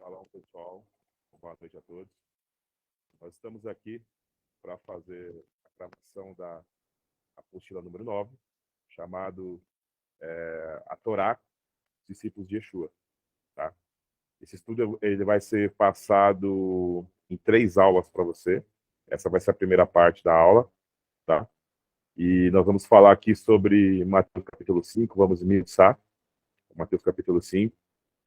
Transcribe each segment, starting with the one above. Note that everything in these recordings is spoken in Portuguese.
Shalom, pessoal. Boa noite a todos. Nós estamos aqui para fazer a gravação da apostila número 9, chamado A Torá, Discípulos de Yeshua. Tá? Esse estudo ele vai ser passado em 3 aulas para você. Essa vai ser a primeira parte da aula. Tá? E nós vamos falar aqui sobre Mateus capítulo 5, vamos esmiuçar Mateus capítulo 5.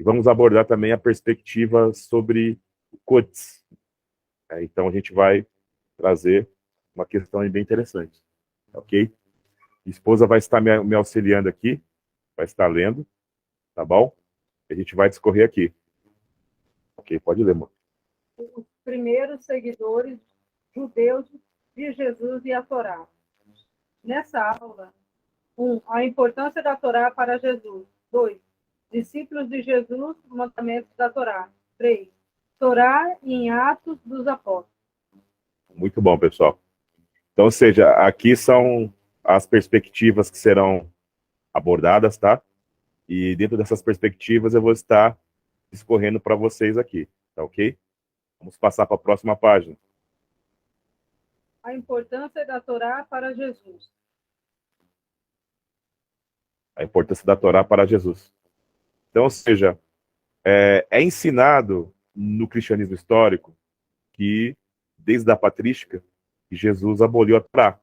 E vamos abordar também a perspectiva sobre o Kodesh. Então, a gente vai trazer uma questão bem interessante. Ok? Minha esposa vai estar me auxiliando aqui, vai estar lendo, tá bom? A gente vai discorrer aqui. Ok, pode ler, amor. Os primeiros seguidores judeus de Jesus e a Torá. Nessa aula, 1. A importância da Torá para Jesus. 2. Discípulos de Jesus, mandamentos da Torá. 3. Torá em Atos dos Apóstolos. Muito bom, pessoal. Então, ou seja, aqui são as perspectivas que serão abordadas, tá? E dentro dessas perspectivas eu vou estar discorrendo para vocês aqui, tá ok? Vamos passar para a próxima página. A importância da Torá para Jesus. A importância da Torá para Jesus. Então, ou seja, é ensinado no cristianismo histórico que, desde a patrística, que Jesus aboliu a Torá.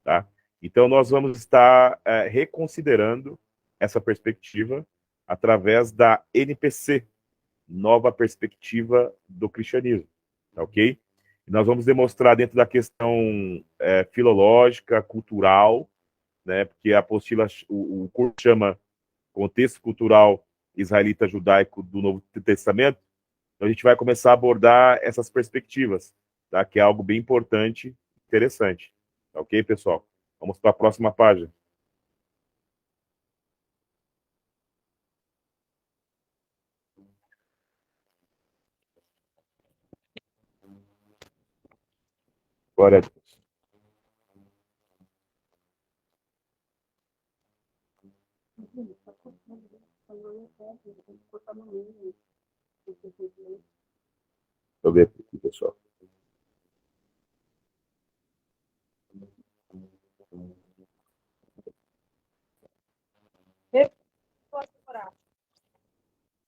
Tá? Então, nós vamos estar reconsiderando essa perspectiva através da NPC, Nova Perspectiva do Cristianismo. Tá, ok? E nós vamos demonstrar dentro da questão filológica, cultural, né, porque a apostila, o curso chama Contexto Cultural Israelita Judaico do Novo Testamento. Então, a gente vai começar a abordar essas perspectivas, tá? Que é algo bem importante, interessante. Tá, ok, pessoal? Vamos para a próxima página. Glória a Deus. Deixa eu ver aqui, pessoal.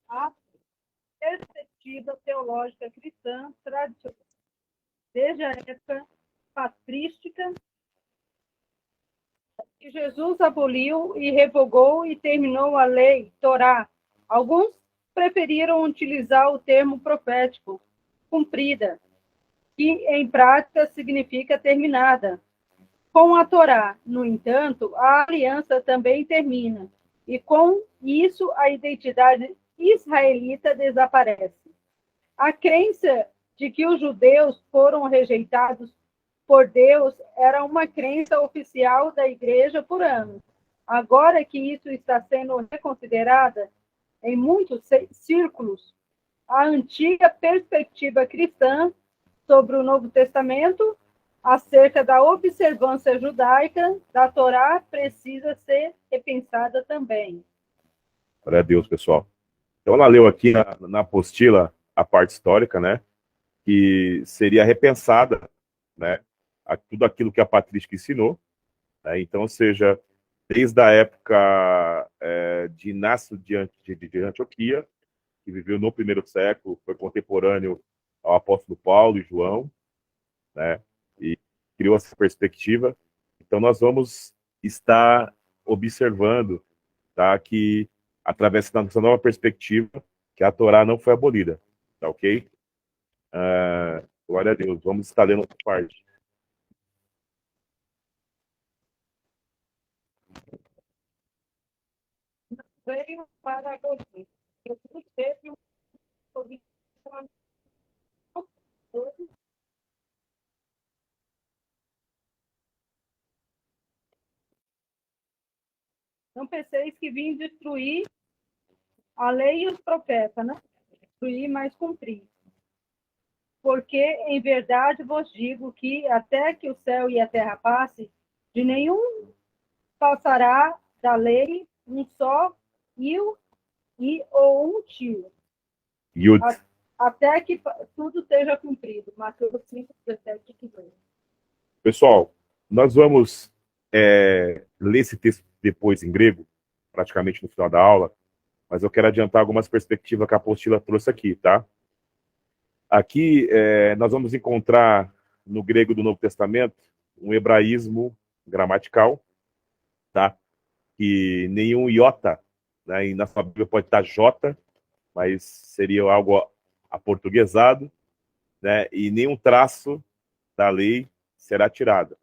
A perspectiva teológica cristã tradicional. Desde a época patrística, que Jesus aboliu e revogou e terminou a lei, Torá. Alguns preferiram utilizar o termo profético, cumprida, que em prática significa terminada. Com a Torá, no entanto, a aliança também termina, e com isso a identidade israelita desaparece. A crença de que os judeus foram rejeitados por Deus era uma crença oficial da igreja por anos. Agora que isso está sendo reconsiderada em muitos círculos, a antiga perspectiva cristã sobre o Novo Testamento acerca da observância judaica da Torá precisa ser repensada também. Glória a Deus, pessoal. Então, ela leu aqui na apostila a parte histórica, né? Que seria repensada, né? Tudo aquilo que a patrística ensinou. Né? Então, ou seja, desde a época de Inácio de Antioquia, que viveu no primeiro século, foi contemporâneo ao apóstolo Paulo e João, né? E criou essa perspectiva. Então, nós vamos estar observando, tá, que, através dessa nova perspectiva, que a Torá não foi abolida. Tá ok? Glória a Deus. Vamos estar lendo outra parte. Veio para você. Jesus teve um não penseis que vim destruir a lei e os profetas, né? Destruir, mas cumprir. Porque, em verdade, vos digo que até que o céu e a terra passe, de nenhum passará da lei um só il e ou um tio. Yud. até que tudo esteja cumprido. Mateus 5, 17 e 18. Pessoal, nós vamos ler esse texto depois em grego, praticamente no final da aula, mas eu quero adiantar algumas perspectivas que a apostila trouxe aqui, tá? Aqui nós vamos encontrar no grego do Novo Testamento um hebraísmo gramatical, tá? Que nenhum iota, né? E na sua Bíblia pode estar J, mas seria algo aportuguesado, né? E nenhum traço da lei será tirado.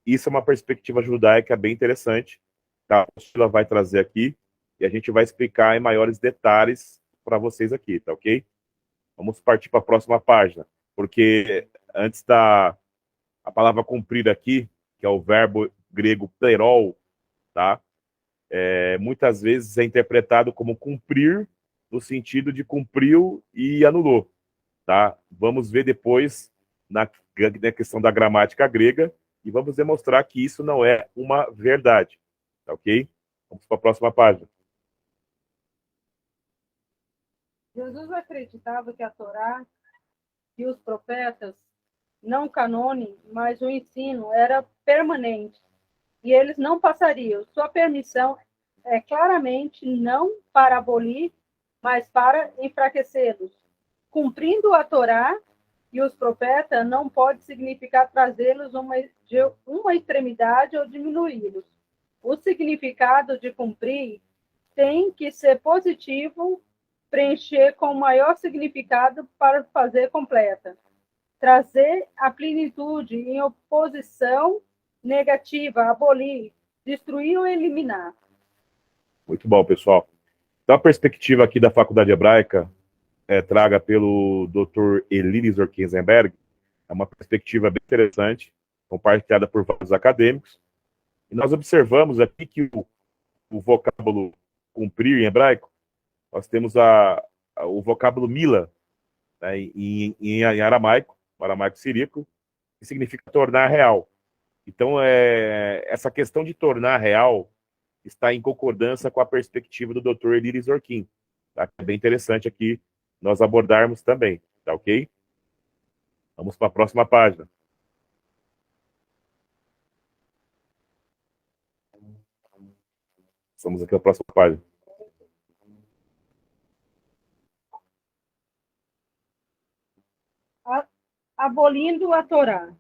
Isso é uma perspectiva judaica bem interessante, que a apostila vai trazer aqui, e a gente vai explicar em maiores detalhes para vocês aqui, tá ok? Vamos partir para a próxima página, porque antes a palavra cumprir aqui, que é o verbo grego plerol, tá? Muitas vezes é interpretado como cumprir, no sentido de cumpriu e anulou, tá? Vamos ver depois na questão da gramática grega e vamos demonstrar que isso não é uma verdade, tá ok? Vamos para a próxima página. Jesus acreditava que a Torá e os profetas, não canônicos, mas o ensino era permanente e eles não passariam. Sua permissão é claramente não para abolir, mas para enfraquecê-los. Cumprindo a Torá e os profetas não pode significar trazê-los de uma extremidade ou diminuí-los. O significado de cumprir tem que ser positivo, preencher com maior significado para fazer completa. Trazer a plenitude em oposição negativa, abolir, destruir ou eliminar. Muito bom, pessoal. Então, a perspectiva aqui da Faculdade Hebraica traga pelo Dr. Eliris Orkenzenberg é uma perspectiva bem interessante, compartilhada por vários acadêmicos. E nós observamos aqui que o vocábulo cumprir em hebraico, nós temos o vocábulo mila, né, em aramaico, o aramaico siríaco, que significa tornar real. Então, essa questão de tornar real está em concordância com a perspectiva do Dr. Eliris Orkin. Tá? É bem interessante aqui nós abordarmos também, tá ok? Vamos para a próxima página. Estamos aqui na próxima página. Abolindo a Torá.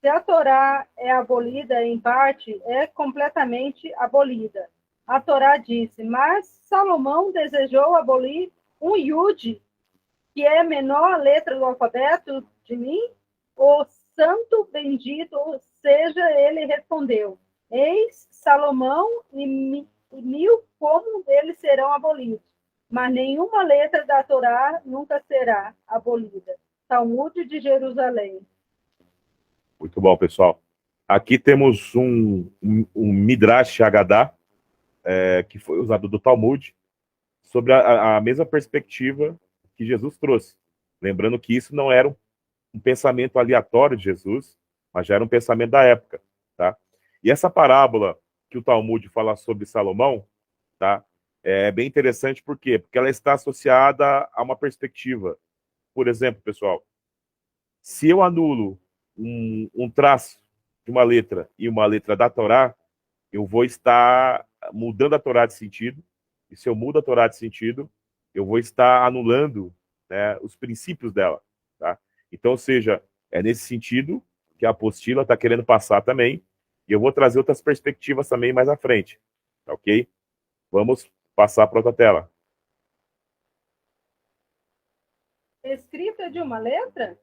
Se a Torá é abolida em parte, é completamente abolida. A Torá disse, mas Salomão desejou abolir um Yud, que é a menor letra do alfabeto de mim? O santo bendito seja, ele respondeu, eis Salomão e 1000 como deles serão abolidos, mas nenhuma letra da Torá nunca será abolida. Talmud de Jerusalém. Muito bom, pessoal. Aqui temos um Midrash Haggadah, que foi usado do Talmud, sobre a mesma perspectiva que Jesus trouxe. Lembrando que isso não era um pensamento aleatório de Jesus, mas já era um pensamento da época, tá? E essa parábola que o Talmud fala sobre Salomão, tá? É bem interessante, por quê? Porque ela está associada a uma perspectiva. Por exemplo, pessoal, se eu anulo um traço de uma letra e uma letra da Torá, eu vou estar mudando a Torá de sentido, e se eu mudo a Torá de sentido, eu vou estar anulando, né, os princípios dela, tá? Então, ou seja, é nesse sentido que a apostila está querendo passar também, e eu vou trazer outras perspectivas também mais à frente, tá ok? Vamos passar para outra tela. Escrita de uma letra?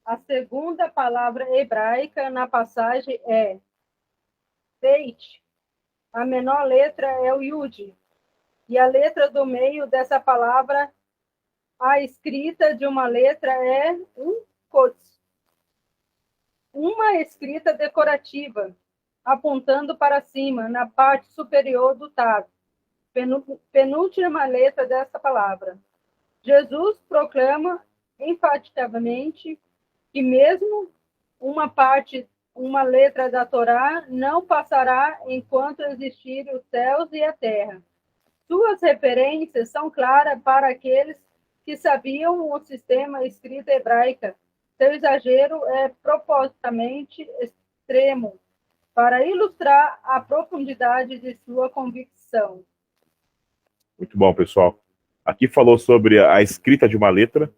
A segunda palavra hebraica na passagem é Beit. A menor letra é o Yud. E a letra do meio dessa palavra, a escrita de uma letra é um Kots. Uma escrita decorativa, apontando para cima, na parte superior do Tav. Penúltima letra dessa palavra. Jesus proclama enfaticamente que mesmo uma letra da Torá não passará enquanto existirem os céus e a terra. Suas referências são claras para aqueles que sabiam o sistema escrita hebraica. Seu exagero é propositalmente extremo para ilustrar a profundidade de sua convicção. Muito bom, pessoal. Aqui falou sobre a escrita de uma letra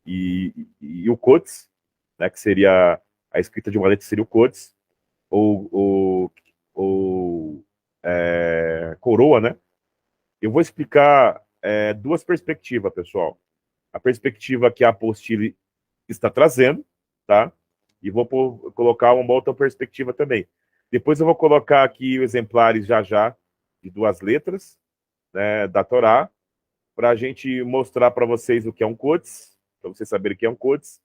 e o quotes, né, que seria a escrita de uma letra seria o quotes, ou coroa, né? Eu vou explicar duas perspectivas, pessoal. A perspectiva que a apostila está trazendo, tá? E vou colocar uma outra perspectiva também. Depois eu vou colocar aqui exemplares já de duas letras, né, da Torá, para a gente mostrar para vocês o que é um quotes, para vocês saberem o que é um quotes.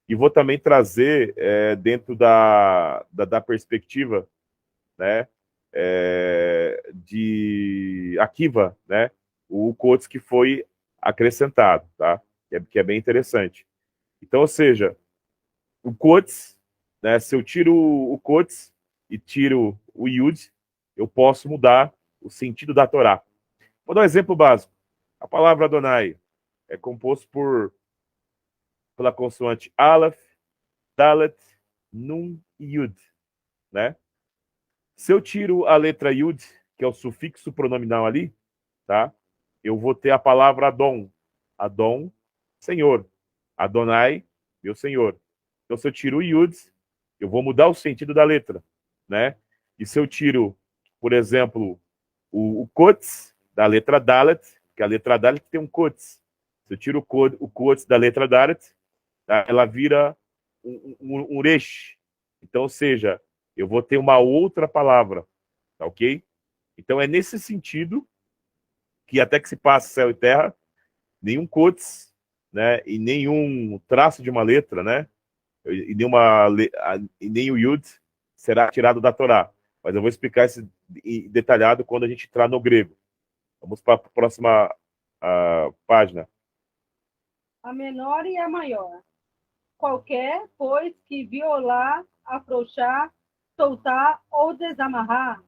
E vou também trazer dentro da perspectiva, né, de Akiva, né, o quotes que foi acrescentado, tá? Que é bem interessante. Então, ou seja, o quotes, né, se eu tiro o quotes e tiro o yud, eu posso mudar o sentido da Torá. Vou dar um exemplo básico. A palavra Adonai é composto pela consoante Aleph, Dalet, Nun e Yud, né? Se eu tiro a letra Yud, que é o sufixo pronominal ali, tá? Eu vou ter a palavra Adon. Adon, Senhor. Adonai, meu Senhor. Então, se eu tiro o Yud, eu vou mudar o sentido da letra, né? E se eu tiro, por exemplo, o Kots, da letra Dalet, que a letra Dalet tem um Kots. Se eu tiro o Kots da letra Dalet, tá? Ela vira um Resh. Então, ou seja, eu vou ter uma outra palavra, tá ok? Então, é nesse sentido que até que se passe céu e terra, nenhum Kots, né, e nenhum traço de uma letra, né, e nem o Yud será tirado da Torá. Mas eu vou explicar isso detalhado quando a gente entrar no grego. Vamos para a próxima página. A menor e a maior. Qualquer, pois, que violar, afrouxar, soltar ou desamarrar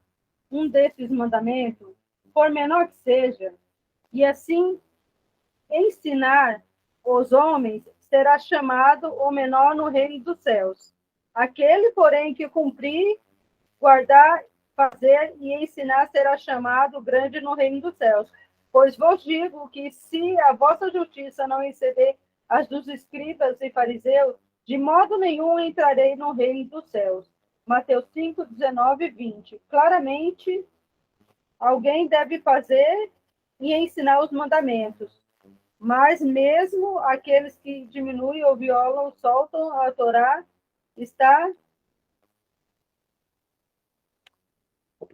um desses mandamentos, por menor que seja, e assim ensinar os homens, será chamado o menor no reino dos céus. Aquele, porém, que cumprir, guardar, fazer e ensinar, será chamado grande no reino dos céus. Pois vos digo que se a vossa justiça não exceder as dos escribas e fariseus, de modo nenhum entrarei no reino dos céus. Mateus 5, 19 e 20. Claramente, alguém deve fazer e ensinar os mandamentos. Mas mesmo aqueles que diminuem ou violam, soltam a Torá, está...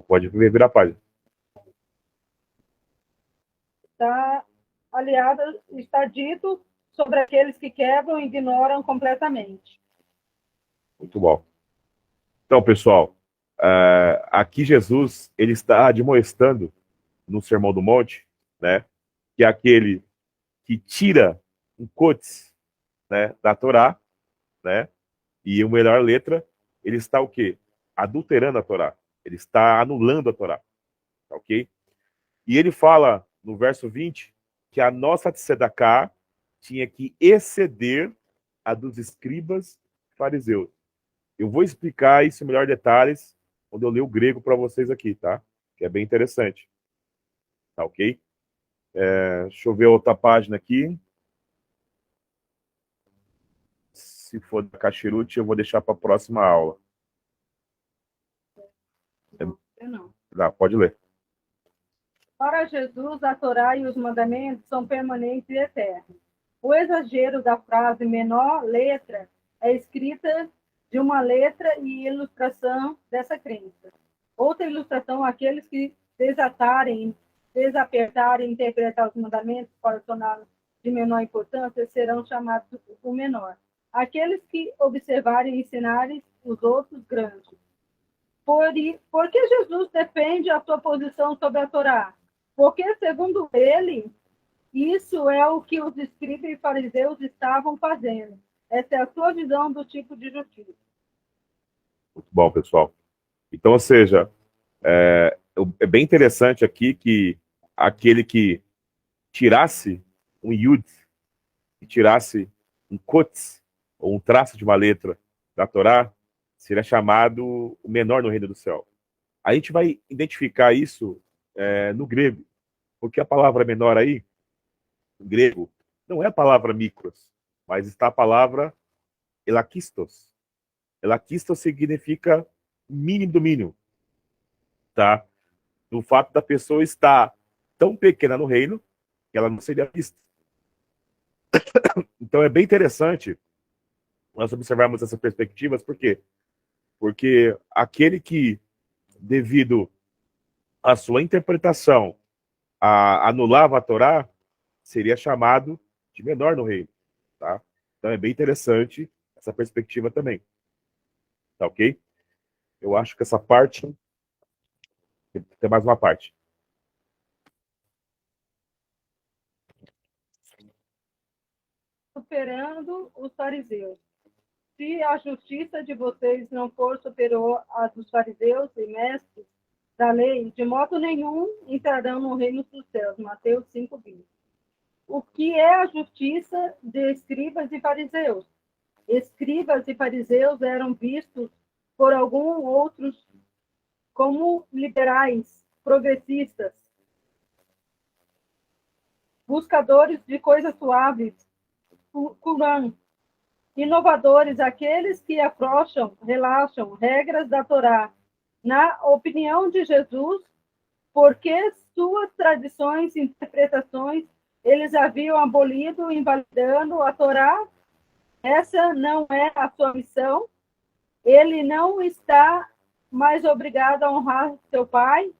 Pode virar a página. Está aliada, está dito sobre aqueles que quebram e ignoram completamente. Muito bom. Então, pessoal, aqui Jesus ele está admoestando no Sermão do Monte, né, que é aquele que tira um cotes, né, da Torá, né, e a melhor letra, ele está o quê? Adulterando a Torá. Ele está anulando a Torá. Tá ok? E ele fala no verso 20 que a nossa tzedakah tinha que exceder a dos escribas fariseus. Eu vou explicar isso em melhor detalhes quando eu ler o grego para vocês aqui, tá? Que é bem interessante. Tá ok? Deixa eu ver outra página aqui. Se for da Cachirute, eu vou deixar para a próxima aula. Não. Pode ler. Para Jesus, a Torá e os mandamentos são permanentes e eternos. O exagero da frase menor letra é escrita de uma letra e ilustração dessa crença. Outra ilustração, aqueles que desatarem, desapertarem e interpretar os mandamentos para torná-los de menor importância serão chamados o menor. Aqueles que observarem e ensinarem os outros grandes. Por que Jesus defende a sua posição sobre a Torá? Porque, segundo ele, isso é o que os escribas e fariseus estavam fazendo. Essa é a sua visão do tipo de justiça. Muito bom, pessoal. Então, ou seja, é bem interessante aqui que aquele que tirasse um yud, que tirasse um kotz, ou um traço de uma letra da Torá, seria chamado o menor no reino do céu. A gente vai identificar isso no grego, porque a palavra menor aí, em grego, não é a palavra micros, mas está a palavra elakistos. Elakistos significa mínimo do mínimo, tá? No fato da pessoa estar tão pequena no reino que ela não seria vista. Então é bem interessante nós observarmos essas perspectivas, por quê? Porque aquele que, devido à sua interpretação, anulava a Torá, seria chamado de menor no reino, tá? Então é bem interessante essa perspectiva também, tá ok? Eu acho que essa parte, tem mais uma parte. Superando os fariseus. Se a justiça de vocês não for superior à dos fariseus e mestres da lei, de modo nenhum entrarão no reino dos céus. Mateus 5:20. O que é a justiça de escribas e fariseus? Escribas e fariseus eram vistos por alguns outros como liberais, progressistas, buscadores de coisas suaves, Qur'an, inovadores, aqueles que afrouxam, relaxam regras da Torá. Na opinião de Jesus, porque suas tradições e interpretações eles haviam abolido, invalidando a Torá, essa não é a sua missão. Ele não está mais obrigado a honrar seu pai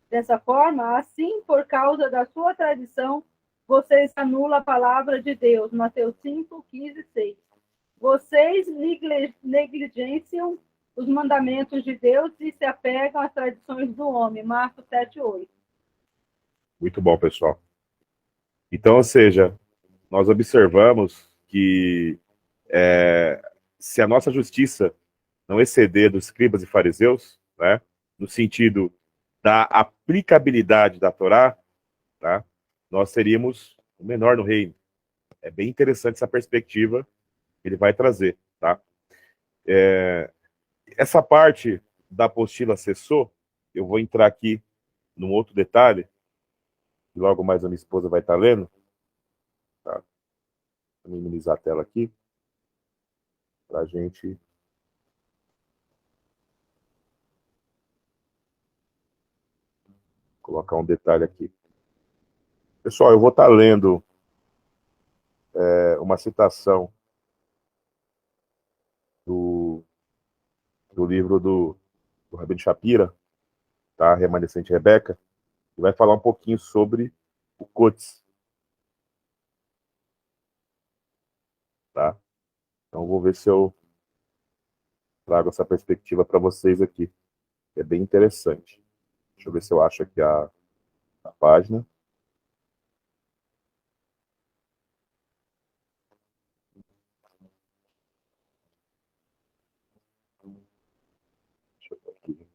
dessa forma. Assim, por causa da sua tradição, vocês anulam a palavra de Deus. Mateus 5:15-6. Vocês negligenciam os mandamentos de Deus e se apegam às tradições do homem. Marcos 7:8. Muito bom, pessoal. Então, ou seja, nós observamos que se a nossa justiça não exceder dos escribas e fariseus, né, no sentido da aplicabilidade da Torá, tá, nós seríamos o menor no reino. É bem interessante essa perspectiva que ele vai trazer. Tá? Essa parte da apostila cessou, eu vou entrar aqui num outro detalhe, que logo mais a minha esposa vai estar lendo. Tá? Vou minimizar a tela aqui, para a gente colocar um detalhe aqui. Pessoal, eu vou estar lendo uma citação do livro do Rabino Shapira, tá? Remanescente Rebeca, que vai falar um pouquinho sobre o Kotz. Tá? Então, vou ver se eu trago essa perspectiva para vocês aqui. É bem interessante. Deixa eu ver se eu acho aqui a página. Deixa eu ver aqui.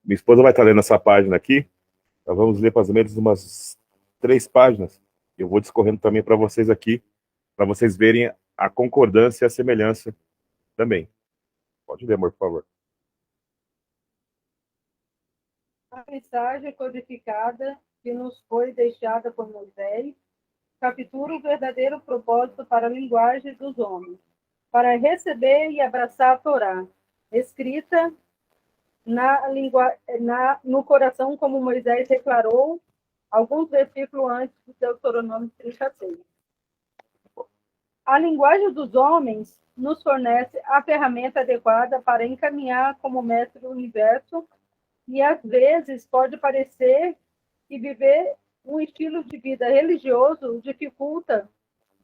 Minha esposa vai estar lendo essa página aqui. Nós vamos ler mais ou menos umas 3 páginas. Eu vou discorrendo também para vocês aqui, para vocês verem a concordância e a semelhança também. Pode ler, amor, por favor. A mensagem codificada que nos foi deixada por Moisés captura o verdadeiro propósito para a linguagem dos homens, para receber e abraçar a Torá, escrita no coração, como Moisés declarou alguns versículos antes do Deuteronômio 33. A linguagem dos homens nos fornece a ferramenta adequada para encaminhar como mestre do universo e, às vezes, pode parecer que viver um estilo de vida religioso dificulta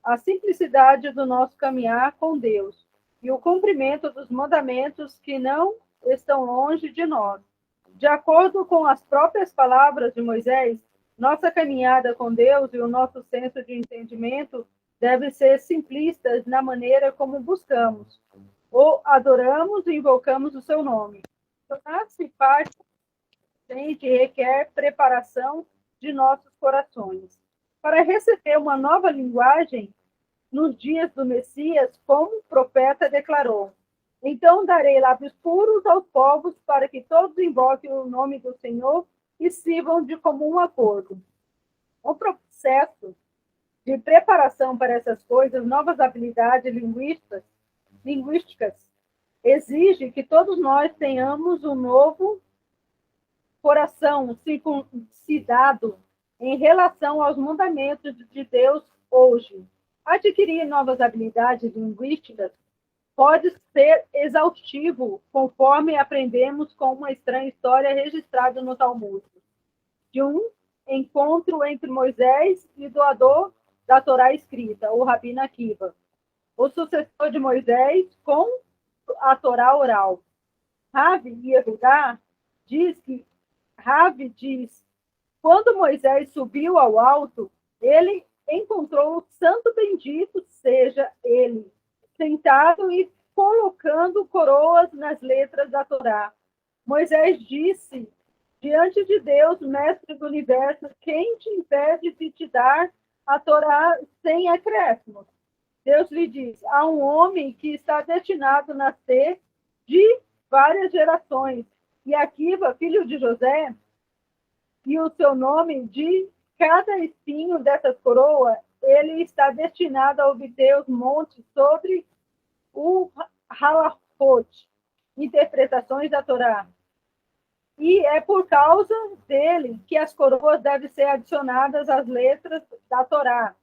a simplicidade do nosso caminhar com Deus e o cumprimento dos mandamentos que não estão longe de nós. De acordo com as próprias palavras de Moisés, Nossa caminhada com Deus e o nosso senso de entendimento deve ser simplistas na maneira como buscamos, ou adoramos e invocamos o seu nome. Tornar-se parte que requer preparação de nossos corações. Para receber uma nova linguagem, nos dias do Messias, como o profeta declarou: então darei lábios puros aos povos, para que todos invoquem o nome do Senhor e sirvam de comum acordo. O processo de preparação para essas coisas, novas habilidades linguísticas, exige que todos nós tenhamos um novo coração circuncidado em relação aos mandamentos de Deus hoje. Adquirir novas habilidades linguísticas pode ser exaustivo, conforme aprendemos com uma estranha história registrada no Talmud, de um encontro entre Moisés e doador da Torá escrita, o Rabino Akiva, o sucessor de Moisés com a Torá oral. Rav Yehudá diz, quando Moisés subiu ao alto, ele encontrou o santo bendito seja ele, sentado e colocando coroas nas letras da Torá. Moisés disse, diante de Deus, mestre do universo, quem te impede de te dar a Torá sem acréscimos? Deus lhe diz, há um homem que está destinado a nascer de várias gerações, e Akiva, filho de José, e o seu nome de cada espinho dessas coroas, ele está destinado a obter os montes sobre o Halachot, interpretações da Torá. E é por causa dele que as coroas devem ser adicionadas às letras da Torá.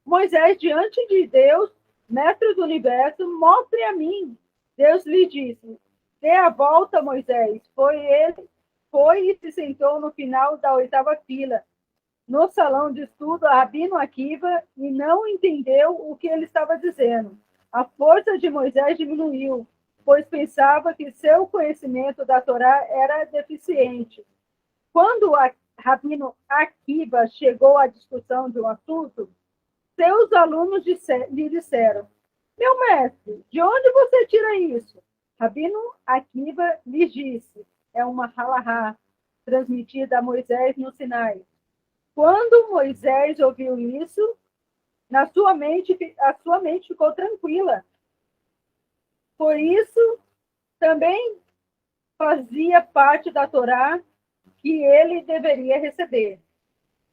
Moisés, diante de Deus, mestre do universo, mostre a mim. Deus lhe disse, dê a volta, Moisés. Foi e se sentou no final da 8ª fila, no salão de estudo, Rabino Akiva, e não entendeu o que ele estava dizendo. A força de Moisés diminuiu, pois pensava que seu conhecimento da Torá era deficiente. Quando Rabino Akiva chegou à discussão de um assunto, seus alunos lhe disseram, meu mestre, de onde você tira isso? Rabino Akiva lhe disse, é uma halahá transmitida a Moisés no Sinai. Quando Moisés ouviu isso, a sua mente ficou tranquila. Por isso, também fazia parte da Torá que ele deveria receber.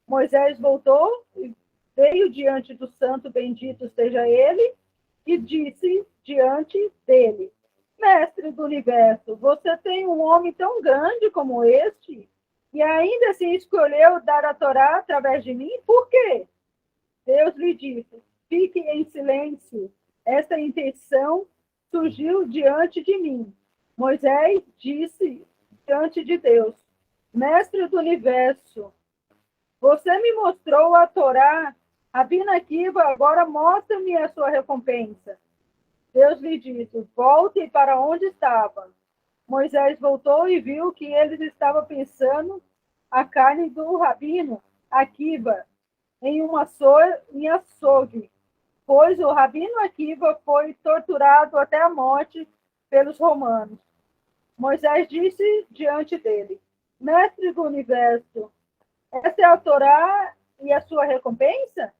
Moisés voltou e veio diante do santo, bendito seja ele, e disse diante dele, mestre do universo, você tem um homem tão grande como este, e ainda assim escolheu dar a Torá através de mim? Por quê? Deus lhe disse, fique em silêncio, essa intenção surgiu diante de mim. Moisés disse diante de Deus, mestre do universo, você me mostrou a Torá, Rabino Akiva, agora mostra-me a sua recompensa. Deus lhe disse, volte para onde estava. Moisés voltou e viu que eles estavam pensando a carne do Rabino Akiva em açougue, pois o Rabino Akiva foi torturado até a morte pelos romanos. Moisés disse diante dele, mestre do universo, essa é a Torá e a sua recompensa?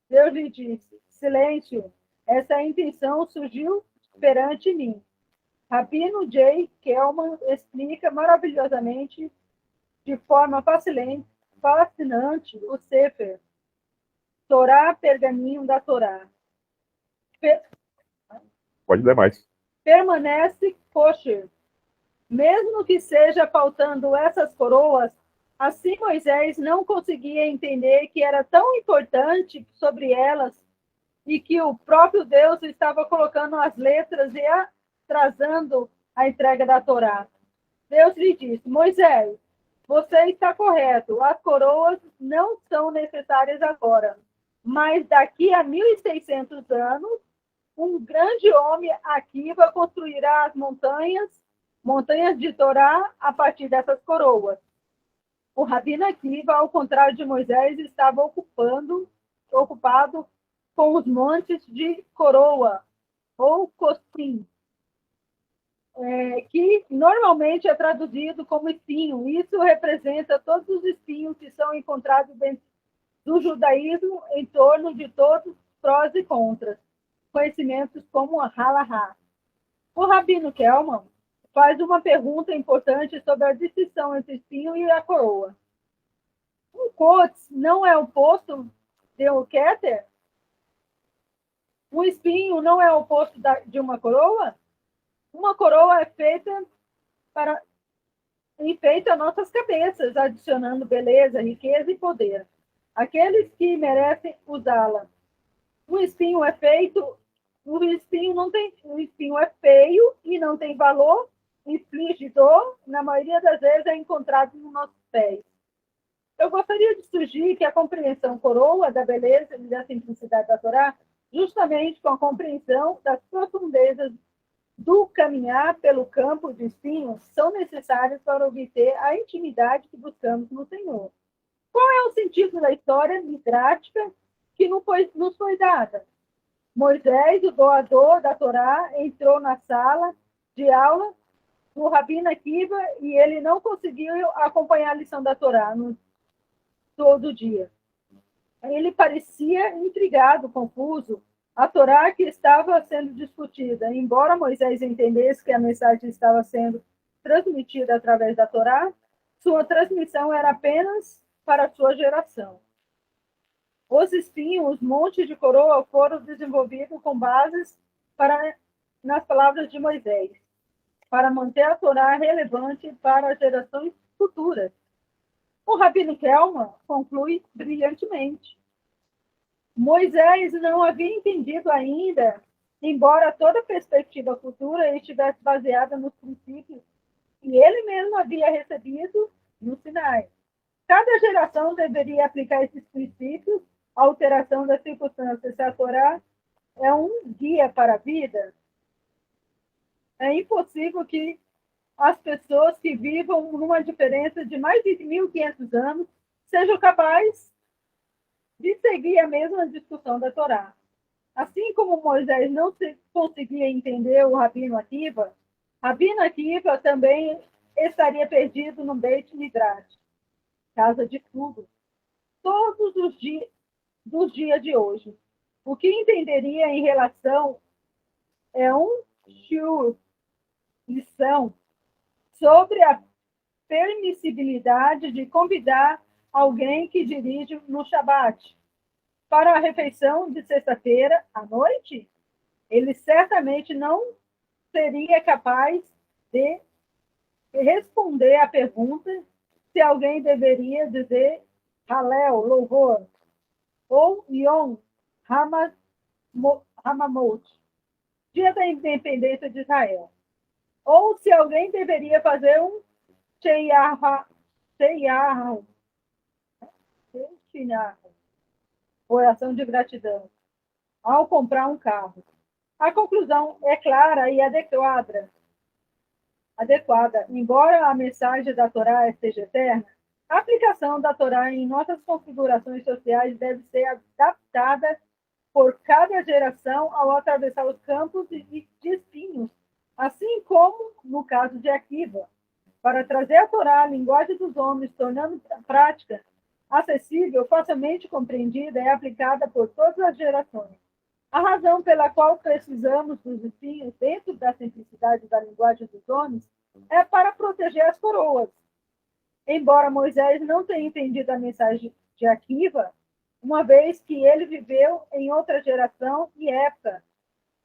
Deus lhe disse, silêncio, essa intenção surgiu perante mim. Rabino J. Kelman explica maravilhosamente, de forma fascinante, o Sefer, Torá, pergaminho da Torá. Pode ler mais. Permanece kosher. Mesmo que seja faltando essas coroas, assim Moisés não conseguia entender que era tão importante sobre elas e que o próprio Deus estava colocando as letras e atrasando a entrega da Torá. Deus lhe disse, Moisés, você está correto, as coroas não são necessárias agora, mas daqui a 1.600 anos, um grande homem Akiva construirá as montanhas de Torá a partir dessas coroas. O Rabino Akiva, ao contrário de Moisés, estava ocupado com os montes de coroa, ou costim, que normalmente é traduzido como espinho. Isso representa todos os espinhos que são encontrados dentro do judaísmo em torno de todos prós e contras, conhecimentos como a halahá. O Rabino Kelman faz uma pergunta importante sobre a distinção entre espinho e a coroa. Um cotes não é oposto de um keter? Um espinho não é oposto de uma coroa? Uma coroa é feita para enfeita nossas cabeças, adicionando beleza, riqueza e poder. Aqueles que merecem usá-la. Um espinho é feito, um espinho é feio e não tem valor, inflige dor, na maioria das vezes é encontrado nos nossos pés. Eu gostaria de sugerir que a compreensão coroa da beleza e da simplicidade da Torá, justamente com a compreensão das profundezas do caminhar pelo campo de espinhos, são necessárias para obter a intimidade que buscamos no Senhor. Qual é o sentido da história midrática que nos foi dada? Moisés, o doador da Torá, entrou na sala de aula do Rabino Akiva e ele não conseguiu acompanhar a lição da Torá todo dia. Ele parecia intrigado, confuso. A Torá que estava sendo discutida, embora Moisés entendesse que a mensagem estava sendo transmitida através da Torá, sua transmissão era apenas para a sua geração. Os espinhos, os montes de coroa, foram desenvolvidos com bases nas palavras de Moisés, para manter a Torá relevante para as gerações futuras. O Rabino Kelman conclui brilhantemente. Moisés não havia entendido ainda, embora toda a perspectiva futura estivesse baseada nos princípios que ele mesmo havia recebido no Sinai. Cada geração deveria aplicar esses princípios à alteração das circunstâncias. Se a Torá é um guia para a vida, é impossível que as pessoas que vivam numa diferença de mais de 1.500 anos sejam capazes de seguir a mesma discussão da Torá. Assim como Moisés não conseguia entender o Rabino Akiva também estaria perdido no Beit Midrash, casa de tudo, todos os dias dos dias de hoje. O que entenderia em relação é um shiur, lição, sobre a permissibilidade de convidar alguém que dirige no Shabat para a refeição de sexta-feira à noite. Ele certamente não seria capaz de responder à pergunta se alguém deveria dizer Halel, louvor, ou Yom Hamamot, dia da independência de Israel. Ou se alguém deveria fazer um Sheyarah, oração de gratidão, ao comprar um carro. A conclusão é clara e adequada. Embora a mensagem da Torá esteja eterna, a aplicação da Torá em nossas configurações sociais deve ser adaptada por cada geração ao atravessar os campos de espinhos, assim como no caso de Akiva, para trazer a Torá à linguagem dos homens, tornando a prática acessível, facilmente compreendida e aplicada por todas as gerações. A razão pela qual precisamos dos espinhos dentro da simplicidade da linguagem dos homens é para proteger as coroas. Embora Moisés não tenha entendido a mensagem de Akiva, uma vez que ele viveu em outra geração e época,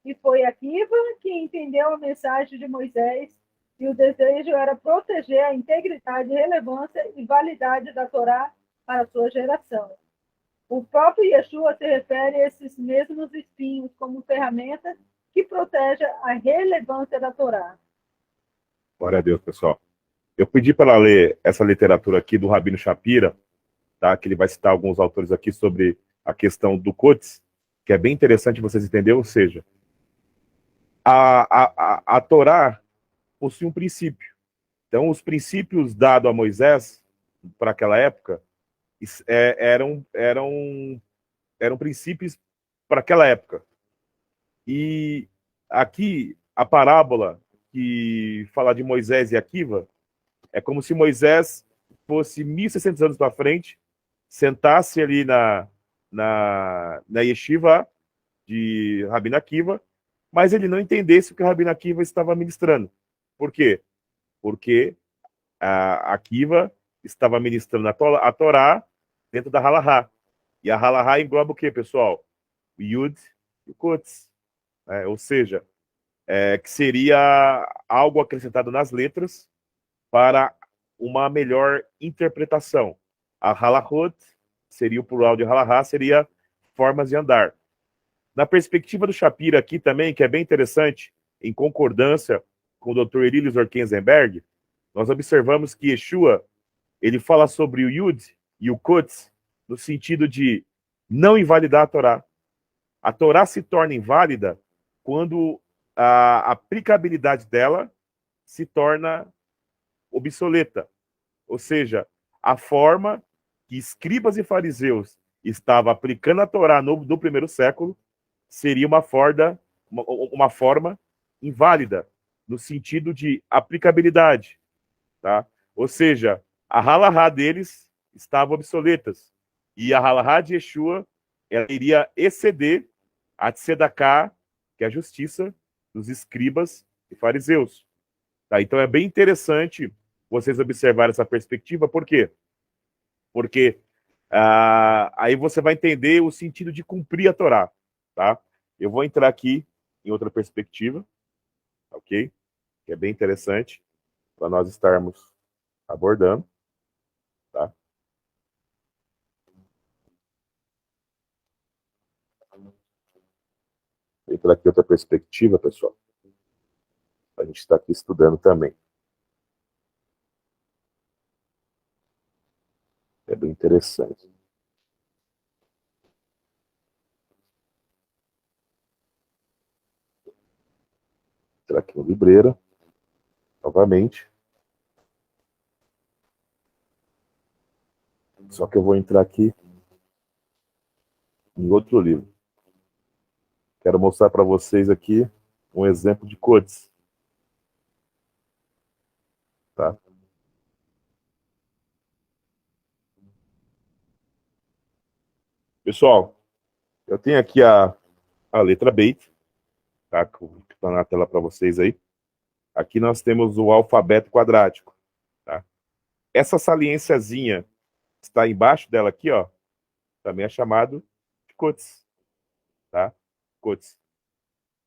e foi Akiva que entendeu a mensagem de Moisés, e o desejo era proteger a integridade, relevância e validade da Torá para a sua geração. O próprio Yeshua se refere a esses mesmos espinhos como ferramenta que protege a relevância da Torá. Glória a Deus, pessoal. Eu pedi para ela ler essa literatura aqui do Rabino Shapira, tá? Que ele vai citar alguns autores aqui sobre a questão do Kodesh, que é bem interessante vocês entenderem, ou seja, a Torá possui um princípio. Então, os princípios dados a Moisés, para aquela época eram princípios para aquela época. E aqui, a parábola que fala de Moisés e Akiva é como se Moisés fosse 1.600 anos para frente, sentasse ali na yeshiva de Rabino Akiva, mas ele não entendesse o que Rabino Akiva estava ministrando. Por quê? Porque a Akiva estava ministrando a Torá dentro da Halahá. E a Halahá engloba o quê, pessoal? O Yud e o Kots. Ou seja, que seria algo acrescentado nas letras para uma melhor interpretação. A Halahot seria o plural de Halahá, seria formas de andar. Na perspectiva do Shapira aqui também, que é bem interessante, em concordância com o Dr. Erilio Zorkenzenberg, nós observamos que Yeshua, ele fala sobre o Yud e o Kots no sentido de não invalidar a Torá. A Torá se torna inválida quando a aplicabilidade dela se torna obsoleta. Ou seja, a forma que escribas e fariseus estavam aplicando a Torá no primeiro século seria uma forma inválida, no sentido de aplicabilidade. Tá? Ou seja, a halahá deles estava obsoletas. E a halahá de Yeshua ela iria exceder a tzedakah, que é a justiça dos escribas e fariseus. Tá? Então é bem interessante vocês observarem essa perspectiva. Por quê? Porque aí você vai entender o sentido de cumprir a Torá. Tá? Eu vou entrar aqui em outra perspectiva, ok? Que é bem interessante para nós estarmos abordando. Tá? Vou entrar aqui em outra perspectiva, pessoal. A gente está aqui estudando também. É bem interessante. Entrar aqui no Libreira, novamente. Só que eu vou entrar aqui em outro livro. Quero mostrar para vocês aqui um exemplo de codes. Tá? Pessoal, eu tenho aqui a letra Beit, tá? Que está na tela para vocês aí. Aqui nós temos o alfabeto quadrático. Tá? Essa saliênciazinha que está embaixo dela aqui, ó, também é chamado de codes. Tá? Codes.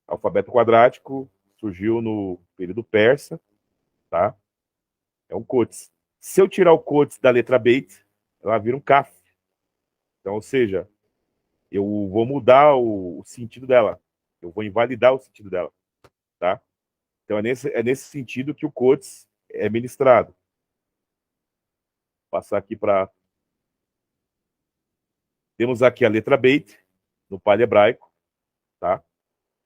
Alfabeto quadrático surgiu no período persa. Tá? É um codes. Se eu tirar o codes da letra Beit, ela vira um kaf. Então, ou seja, eu vou mudar o sentido dela. Eu vou invalidar o sentido dela. Tá? Então, é nesse sentido que o codes é ministrado. Vou passar aqui para... Temos aqui a letra Beit, no palio hebraico. Tá?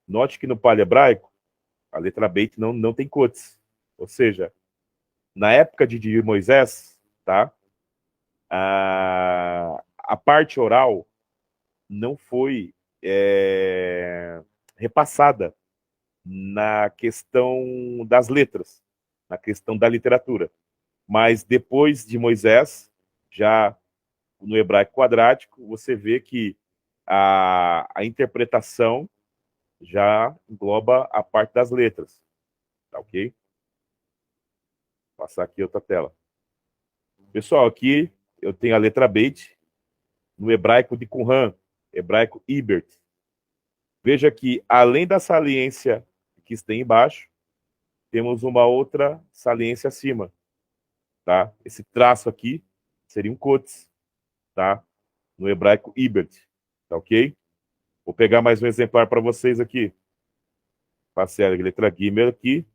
Note que no palio hebraico, a letra Beit não tem codes. Ou seja, na época de Moisés, tá? A parte oral não foi repassada na questão das letras, na questão da literatura. Mas depois de Moisés, já no hebraico quadrático, você vê que a interpretação já engloba a parte das letras. Tá ok? Vou passar aqui outra tela. Pessoal, aqui eu tenho a letra Beit no hebraico de Qumran, hebraico Ibert. Veja que, além da saliência que está embaixo, temos uma outra saliência acima. Tá? Esse traço aqui seria um cotes, tá? No hebraico Ibert. Tá ok? Vou pegar mais um exemplar para vocês aqui. Passei a letra Gimel aqui.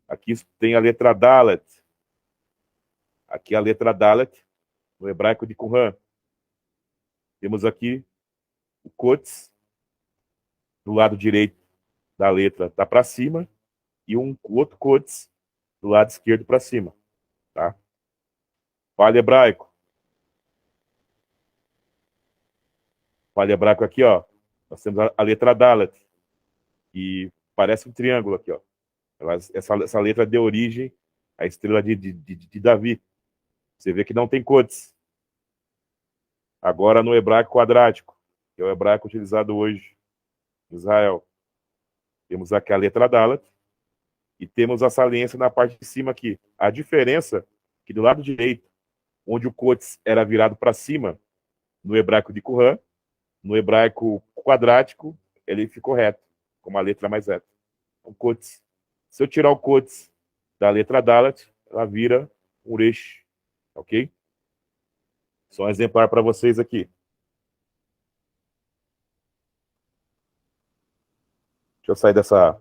Aqui tem a letra Dalet. Aqui a letra Dalet, no hebraico de Qumran. Temos aqui o cotes, do lado direito da letra está para cima, e um outro cotes do lado esquerdo para cima. Tá? Fale hebraico. Fale hebraico aqui, ó. Nós temos a letra Dalet, que parece um triângulo aqui, ó. Essa letra deu origem à estrela de Davi. Você vê que não tem codes. Agora no hebraico quadrático, que é o hebraico utilizado hoje em Israel. Temos aqui a letra Dalet e temos a saliência na parte de cima aqui. A diferença é que do lado direito, onde o codes era virado para cima, no hebraico de Qumran, no hebraico quadrático, ele ficou reto, com uma letra mais reta. O codes. Se eu tirar o codes da letra Dalet, ela vira um resh, ok? Só um exemplar para vocês aqui. Deixa eu sair dessa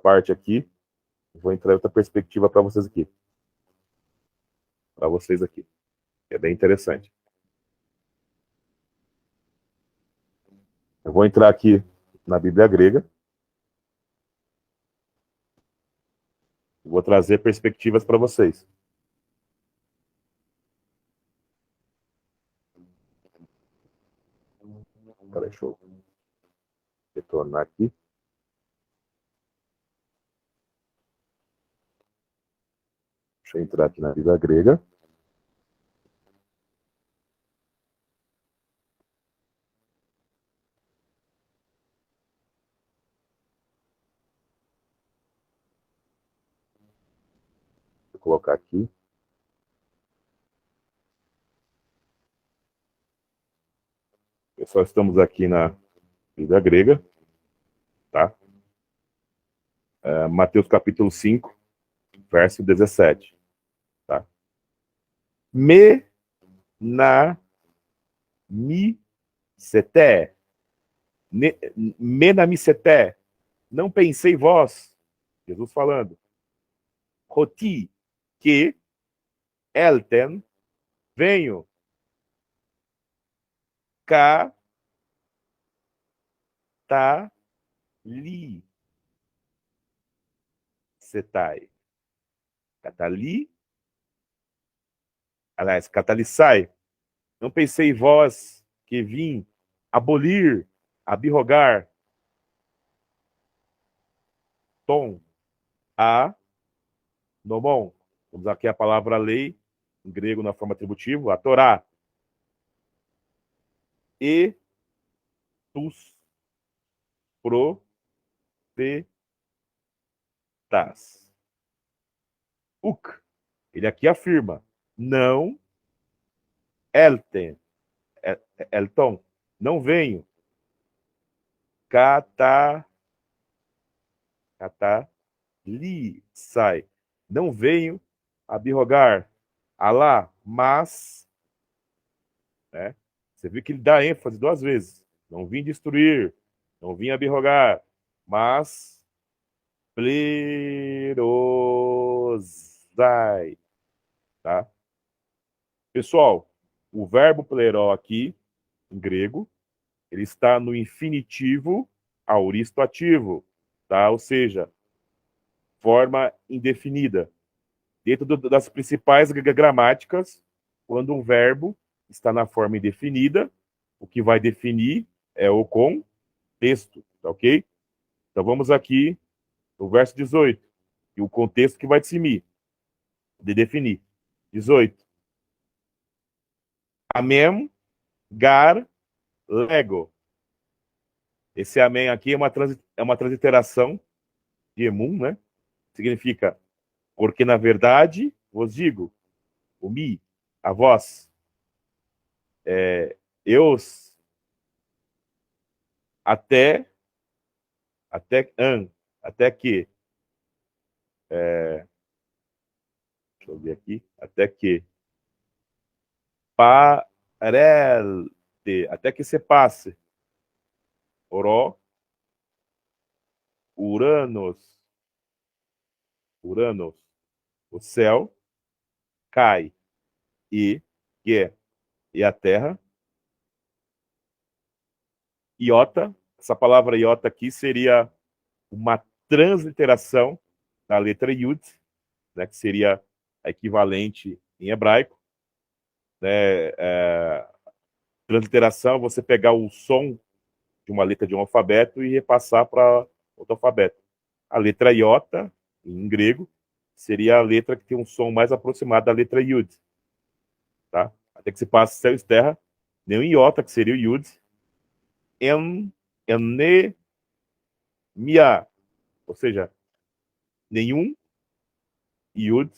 parte aqui. Vou entrar em outra perspectiva para vocês aqui. Para vocês aqui. É bem interessante. Eu vou entrar aqui na Bíblia grega. Vou trazer perspectivas para vocês. Peraí, deixa eu retornar aqui. Deixa eu entrar aqui na Bíblia grega. Vou colocar aqui. Pessoal, estamos aqui na Bíblia grega, tá? Mateus capítulo 5, verso 17, tá? Me na mi seté. Me na mi seté. Não pensei vós. Jesus falando. Roti que elten venho ca ta li setai. Catali, aliás, catalisai. Não pensei vós que vim abolir, abrogar, tom, a, nomon. Vamos aqui a palavra lei, em grego na forma atributiva, a Torá. E tus profetas. Uk. Ele aqui afirma, não elten, elton, não venho. Cata li sai. Não venho abrogar. Alá, mas, né? Você viu que ele dá ênfase duas vezes. Não vim destruir, não vim abrogar, mas plerosai, tá? Pessoal, o verbo pleró aqui, em grego, ele está no infinitivo auristo ativo, tá? Ou seja, forma indefinida. Dentro das principais gramáticas, quando um verbo está na forma indefinida, o que vai definir é o contexto, tá ok? Então vamos aqui no verso 18, e o contexto que vai definir. 18. Amém, gar, lego. Esse amém aqui é uma transliteração de emum, né? Significa, porque na verdade vos digo, o mi, a vós, eus, até que, deixa eu ver aqui, até que, parelte, até que se passe, oró, Uranos, o céu cai e a terra. Iota, essa palavra iota aqui seria uma transliteração da letra Yud, né, que seria a equivalente em hebraico, né, transliteração, você pegar o som de uma letra de um alfabeto e repassar para outro alfabeto. A letra iota, em grego, seria a letra que tem um som mais aproximado da letra Yud. Tá? Até que se passe céu e terra, nem o iota, que seria o Yud, ene, mia, ou seja, nenhum Yud,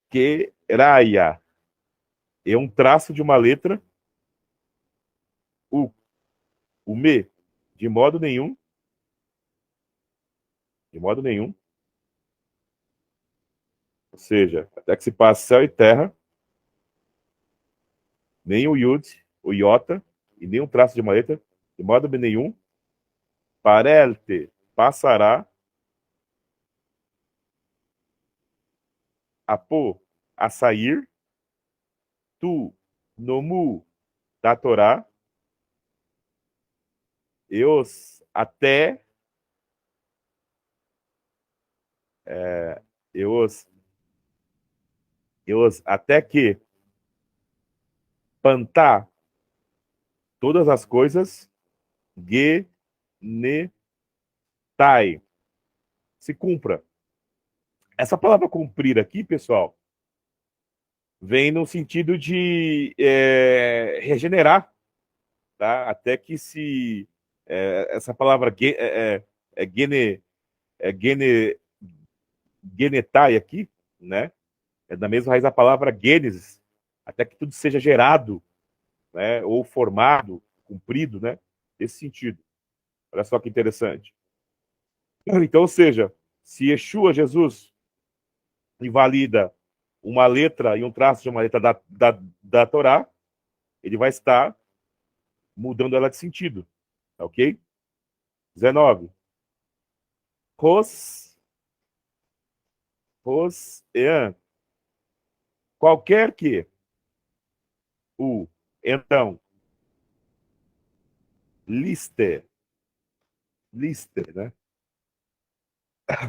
que raia, é um traço de uma letra, o me, de modo nenhum, ou seja, até que se passe céu e terra, nem o Yud, o iota, e nem um traço de uma letra, de modo nenhum, parelte, passará, a pôr, a sair, tu, nomu, da Torá, e os até, e os até que pantar todas as coisas, genetai, se cumpra. Essa palavra cumprir aqui, pessoal, vem no sentido de regenerar, tá? Até que se essa palavra gene, gene, genetai aqui, né? É da mesma raiz da palavra gênesis, até que tudo seja gerado, né? Ou formado, cumprido, né? Nesse sentido. Olha só que interessante. Então, ou seja, se Yeshua, Jesus, invalida uma letra e um traço de uma letra da Torá, ele vai estar mudando ela de sentido, ok? 19. Ean. Qualquer que então, liste, né?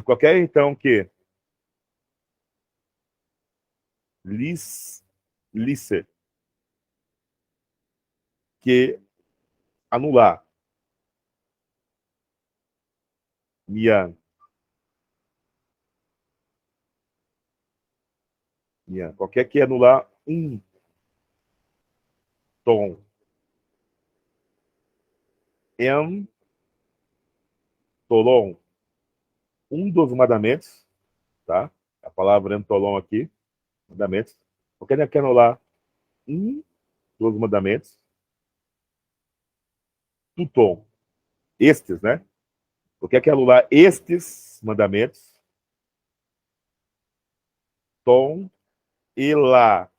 Qualquer então que lisse, que anular, mian, qualquer que anular um tom, em tolon, um dos mandamentos, tá? A palavra entolon aqui, mandamentos. Qualquer que anular um dos mandamentos, tuton, estes, né? Porque quer anular estes mandamentos, tom e lá,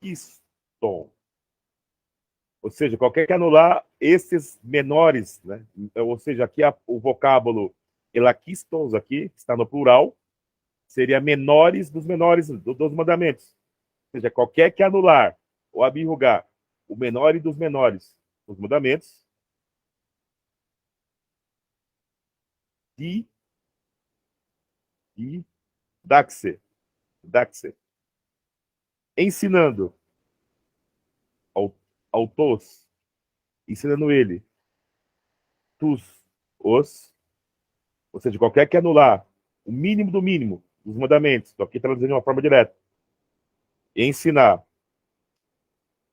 iston. Ou seja, qualquer que anular esses menores, né? Ou seja, aqui o vocábulo elaquistos aqui, que está no plural, seria menores dos menores dos mandamentos. Ou seja, qualquer que anular ou abirrugar o menor dos menores dos mandamentos, e daxe, ensinando ao tos, ensinando ele, os, ou seja, qualquer que anular o mínimo do mínimo dos mandamentos, estou aqui traduzindo de uma forma direta, e ensinar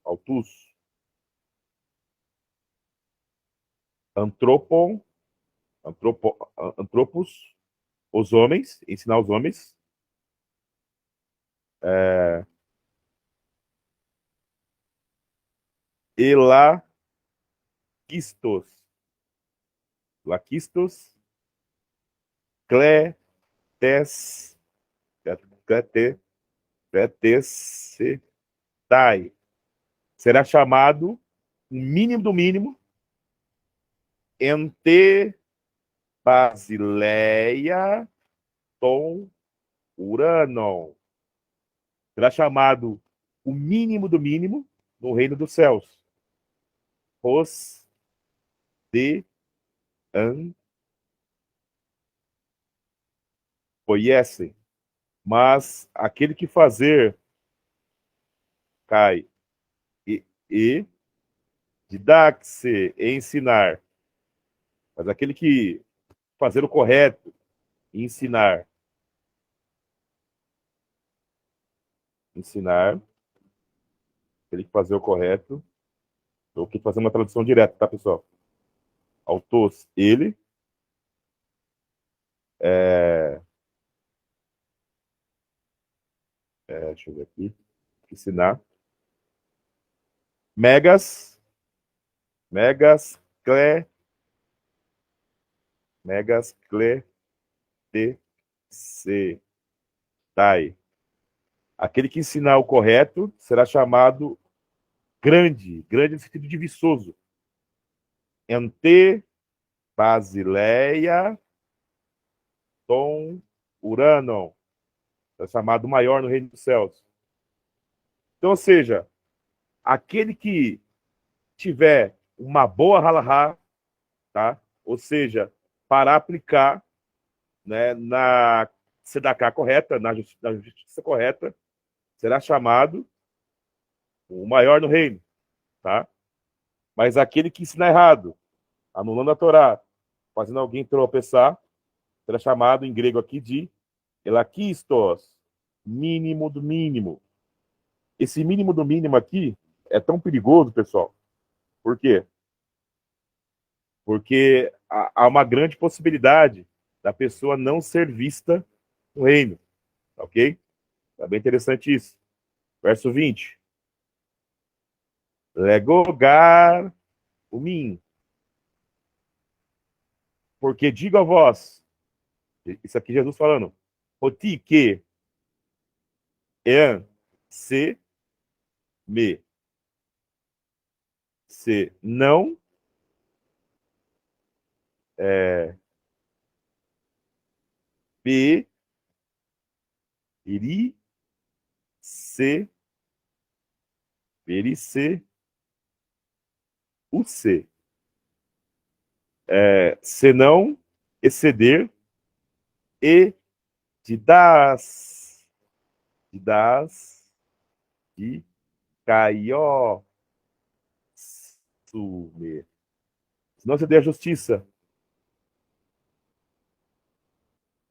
ao antropon, antropos, os homens, ensinar os homens, e laquistos, cletes, cletesetai, será chamado o mínimo do mínimo, ente basileia ton uranon, será chamado o mínimo do mínimo no reino dos céus. Os de an conhecem, Mas aquele que fazer cai e didaxe, ensinar. Mas aquele que fazer o correto, ensinar. Ensinar. Aquele que fazer o correto. Estou aqui fazendo uma tradução direta, tá, pessoal? Autos, ele. Deixa eu ver aqui. Ensinar. Megas. Megas, cle, se, dai. Aquele que ensinar o correto será chamado grande, grande no sentido de viçoso. Ente, Basileia, Tom, Urano. É chamado maior no reino dos céus. Então, ou seja, aquele que tiver uma boa halahá, tá? Ou seja, para aplicar, né, na sedaká correta, na justiça correta, será chamado o maior no reino, tá? Mas aquele que ensina errado, anulando a Torá, fazendo alguém tropeçar, será chamado em grego aqui de elakistos, mínimo do mínimo. Esse mínimo do mínimo aqui é tão perigoso, pessoal. Por quê? Porque há uma grande possibilidade da pessoa não ser vista no reino, ok? Tá bem interessante isso. Verso 20. Legogar o mim. Porque digo a vós, isso aqui Jesus falando, oti que se me se não be iri se o se se não exceder e de de caió sume. Se não exceder a justiça,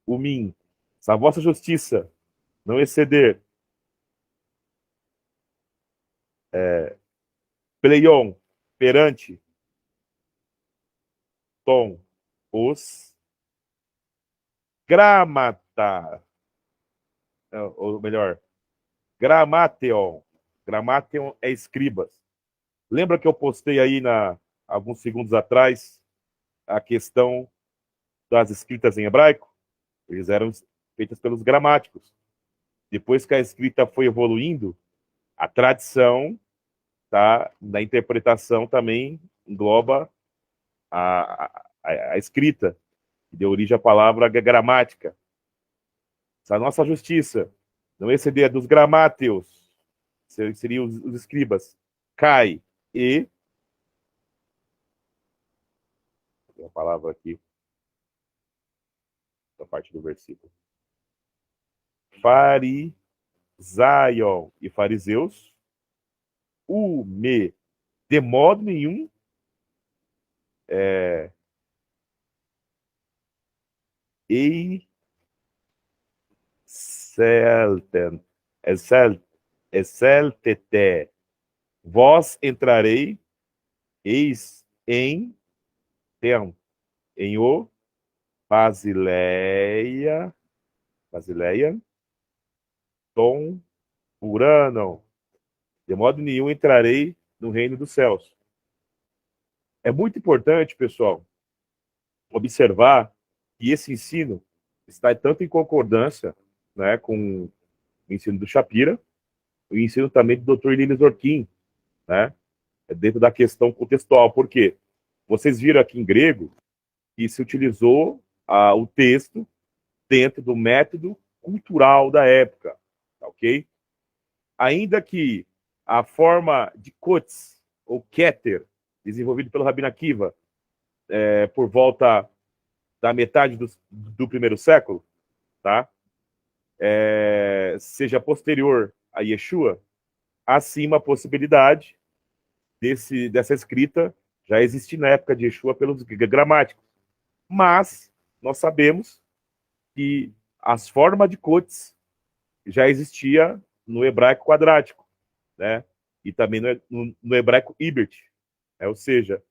o mim, se a vossa justiça não exceder pleion, perante tom, os gramata, ou melhor, gramateon. Gramateon é escribas. Lembra que eu postei aí alguns segundos atrás a questão das escritas em hebraico? Eles eram feitas pelos gramáticos. Depois que a escrita foi evoluindo, a tradição, tá, da interpretação também engloba a escrita, que deu origem à palavra gramática. Se a nossa justiça não exceder a dos gramáteos, seriam os escribas, cai e... Tem a palavra aqui, da parte do versículo. Farizaion e fariseus, de modo nenhum, exceltete, vós entrarei, eis em o Basileia, Tom, Urano, de modo nenhum entrarei no reino dos céus. É muito importante, pessoal, observar que esse ensino está tanto em concordância, né, com o ensino do Shapira, o ensino também do Dr. Elias Orkin, né, dentro da questão contextual. Por quê? Vocês viram aqui em grego que se utilizou o texto dentro do método cultural da época, ok? Ainda que a forma de Kotz, ou Keter, desenvolvido pelo Rabino Akiva, por volta da metade do primeiro século, tá? seja posterior a Yeshua, há sim uma possibilidade dessa escrita já existir na época de Yeshua pelos gramáticos. Mas nós sabemos que as formas de Coates já existia no hebraico quadrático, né? E também no hebraico Ibert, ou seja,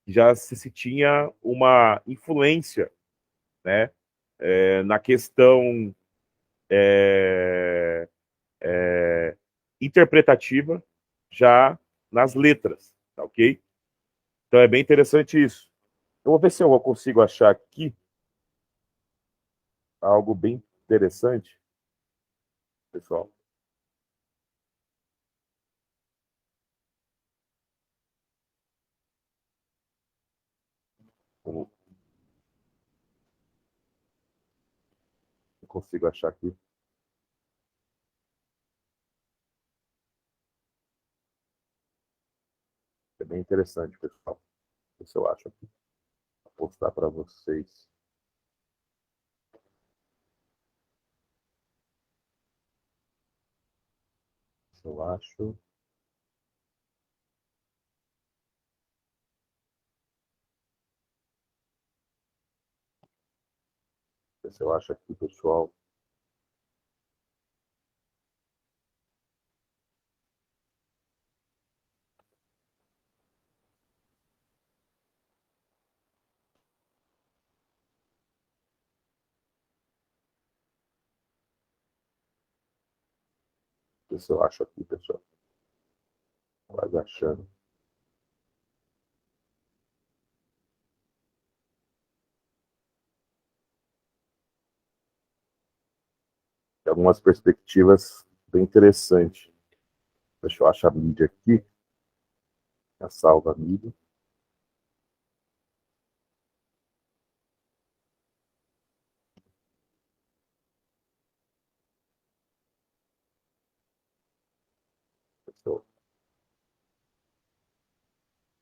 já se tinha uma influência, né, na questão interpretativa já nas letras, tá ok? Então é bem interessante isso. Eu vou ver se eu consigo achar aqui algo bem interessante, pessoal. Como eu consigo achar aqui. É bem interessante, pessoal. Ver se eu acho aqui. Vou postar para vocês. Se eu acho. Ver se eu acho aqui, pessoal. Ver se eu acho aqui, pessoal. Vai achando. Tem algumas perspectivas bem interessantes. Deixa eu achar a mídia aqui. A salva a mídia.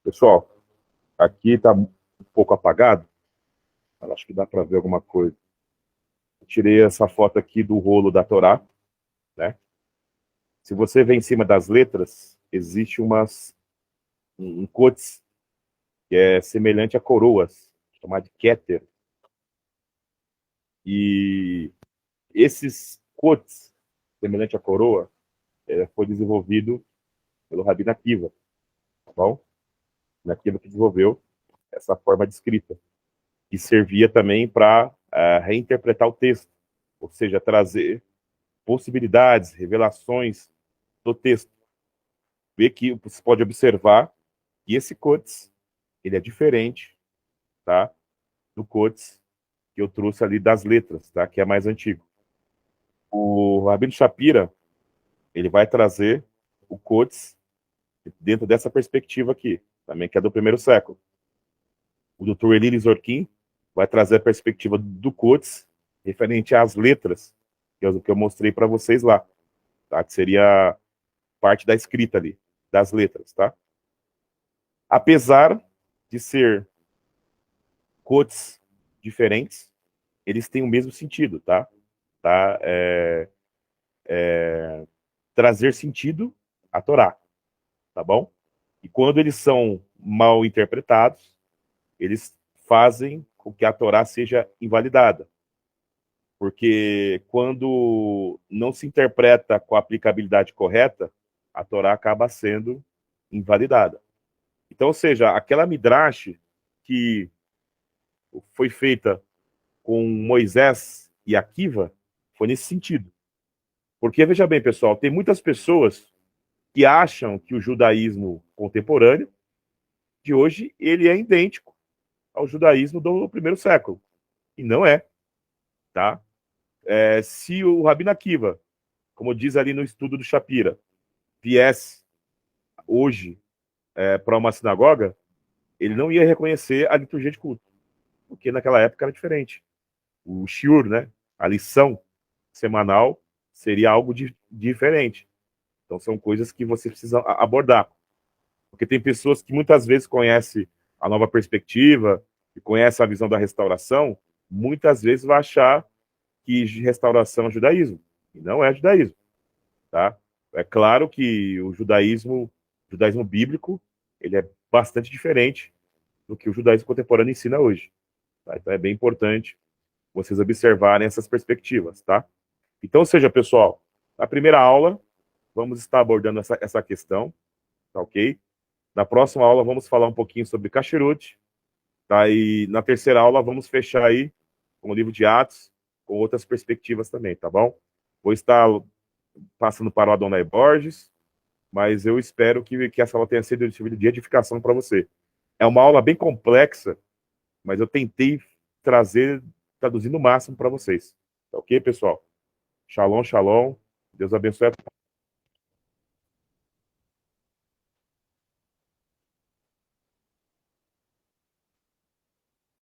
Pessoal, aqui está um pouco apagado. Acho que dá para ver alguma coisa. Eu tirei essa foto aqui do rolo da Torá, né? Se você vê em cima das letras, existe um cotes que é semelhante a coroas, chamado de Keter. E esses cotes, semelhante à coroa, foi desenvolvido pelo Rabbi Akiva, tá bom? Akiva que desenvolveu essa forma de escrita, que servia também para reinterpretar o texto, ou seja, trazer possibilidades, revelações do texto. Vê que você pode observar que esse cotes, ele é diferente, tá, do cotes que eu trouxe ali das letras, tá, que é mais antigo. O Rabino Shapira, ele vai trazer o cotes dentro dessa perspectiva aqui, também que é do primeiro século. O Dr. Elili Zorkin vai trazer a perspectiva do cotes referente às letras, que é o que eu mostrei para vocês lá, tá, que seria parte da escrita ali, das letras, tá? Apesar de ser cotes diferentes, eles têm o mesmo sentido, tá? Trazer sentido à Torá, tá bom? E quando eles são mal interpretados, eles fazem com que a Torá seja invalidada. Porque quando não se interpreta com a aplicabilidade correta, a Torá acaba sendo invalidada. Então, ou seja, aquela midrash que foi feita com Moisés e Akiva foi nesse sentido. Porque, veja bem, pessoal, tem muitas pessoas que acham que o judaísmo contemporâneo de hoje ele é idêntico ao judaísmo do primeiro século. E não é, tá? Se o Rabino Akiva, como diz ali no estudo do Shapira, viesse hoje para uma sinagoga, ele não ia reconhecer a liturgia de culto, porque naquela época era diferente. O shiur, né, a lição semanal, seria algo diferente. Então são coisas que você precisa abordar. Porque tem pessoas que muitas vezes conhecem a nova perspectiva e conhecem a visão da restauração, muitas vezes vai achar que restauração é judaísmo. E não é judaísmo. Tá? É claro que o judaísmo bíblico, ele é bastante diferente do que o judaísmo contemporâneo ensina hoje. Tá? Então é bem importante vocês observarem essas perspectivas, tá? Então, ou seja, pessoal, na primeira aula, vamos estar abordando essa questão, tá ok? Na próxima aula, vamos falar um pouquinho sobre Kasherut, tá? E na terceira aula, vamos fechar aí com o livro de Atos, com outras perspectivas também, tá bom? Vou estar passando para o Adonai Borges, mas eu espero que essa aula tenha sido de edificação para você. É uma aula bem complexa, mas eu tentei traduzindo o máximo para vocês. Tá ok, pessoal? Shalom, shalom. Deus abençoe a todos.